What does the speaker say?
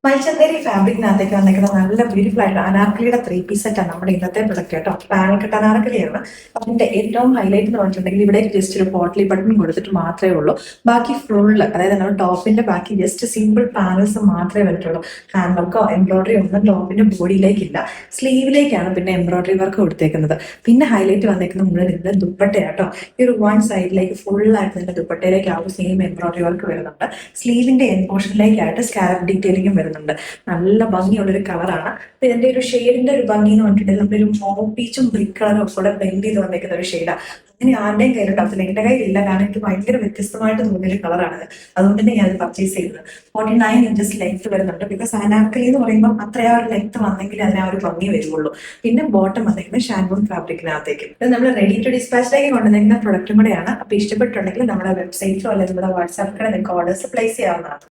മൽച്ചന്തേരി ഫാബ്രിക്കിനകത്തേക്ക് വന്നിരിക്കുന്ന നല്ല ബ്യൂട്ടിഫുൾ ആയിട്ട് അനാർക്കലിയുടെ 3 പീസ് സെറ്റാണ് നമ്മുടെ ഇന്നത്തെ പ്രൊഡക്റ്റ് കേട്ടോ. പാനൽ കട്ട് അനാർക്കലിയാണ്. അതിന്റെ ഏറ്റവും ഹൈലൈറ്റ് എന്ന് പറഞ്ഞിട്ടുണ്ടെങ്കിൽ ഇവിടെ ജസ്റ്റ് ഒരു പോട്ട്ലി ബട്ടൺ കൊടുത്തിട്ട് മാത്രമേ ഉള്ളൂ. ബാക്കി ഫുള്ള് അതായത് നമ്മുടെ ടോപ്പിന്റെ ബാക്കി ജസ്റ്റ് സിമ്പിൾ പാനൽസ് മാത്രമേ വരത്തുള്ളൂ. ഹാൻഡ് വർക്കോ എംബ്രോയിഡറി ഒന്നും ടോപ്പിന്റെ ബോഡിയിലേക്കില്ല. സ്ലീവിലേക്കാണ് പിന്നെ എംബ്രോയിഡറി വർക്ക് കൊടുത്തേക്കുന്നത്. പിന്നെ ഹൈലൈറ്റ് വന്നേക്കുന്ന മുഴുവൻ ഇതിന്റെ ദുപ്പട്ടയാട്ടോ. ഈ ഒരു വൺ സൈഡിലേക്ക് ഫുള്ളായിട്ട് ഇതിന്റെ ദുപ്പട്ടയിലേക്ക് ആ ഒരു സെയിം എംബ്രോയിഡറി വർക്ക് വരുന്നുണ്ട്. സ്ലീവിന്റെ എൻ പോർഷനിലേക്കായിട്ട് സ്കാലപ്പ് ഡീറ്റെയിലിംഗും വരുന്നുണ്ട്. നല്ല ഭംഗിയുള്ളൊരു കളറാണ്. ഇതിന്റെ ഒരു ഷെയ്ഡിന്റെ ഒരു ഭംഗി എന്ന് പറഞ്ഞിട്ടുണ്ടെങ്കിൽ നമ്മളൊരു മോവ് പീച്ചും ബ്രിക്ക് കളറും കൂടെ ബ്ലെൻഡ് ചെയ്ത് വന്നേക്കുന്ന ഒരു ഷെയ്ഡാണ്. അങ്ങനെ ആരുടെയും കയ്യിലുണ്ടാവത്തില്ല. എന്റെ കയ്യിലില്ല, കാരണം എനിക്ക് ഭയങ്കര വ്യത്യസ്തമായിട്ട് തോന്നിയൊരു കളറാണ്. അതുകൊണ്ട് തന്നെ ഞാൻ പർച്ചേസ് ചെയ്തത്. 49 ഇഞ്ചസ് ലെങ്ത് വരുന്നുണ്ട്. ബിക്കോസ് അനാർക്കലി എന്ന് പറയുമ്പോൾ അത്രയാ ഒരു ലെങ്ത് വന്നെങ്കിൽ അതിന് ആ ഒരു ഭംഗി വരുള്ളൂ. പിന്നെ ബോട്ടം വന്നിരിക്കുന്നത് ഷാൻബൂൺ ഫാബ്രിക്കിനകത്തേക്ക്. ഇത് നമ്മൾ റെഡി ടു ഡിസ്പാച്ചിലേക്ക് കൊണ്ടുവന്നിരിക്കുന്ന പ്രൊഡക്റ്റും കൂടെയാണ്. അപ്പൊ ഇഷ്ടപ്പെട്ടുണ്ടെങ്കിൽ നമ്മുടെ വെബ്സൈറ്റിലോ അല്ലെങ്കിൽ നമ്മുടെ വാട്സാപ്പിലോ നിങ്ങൾക്ക് ഓർഡേഴ്സ് പ്ലേസ് ചെയ്യാവുന്നതാണ്.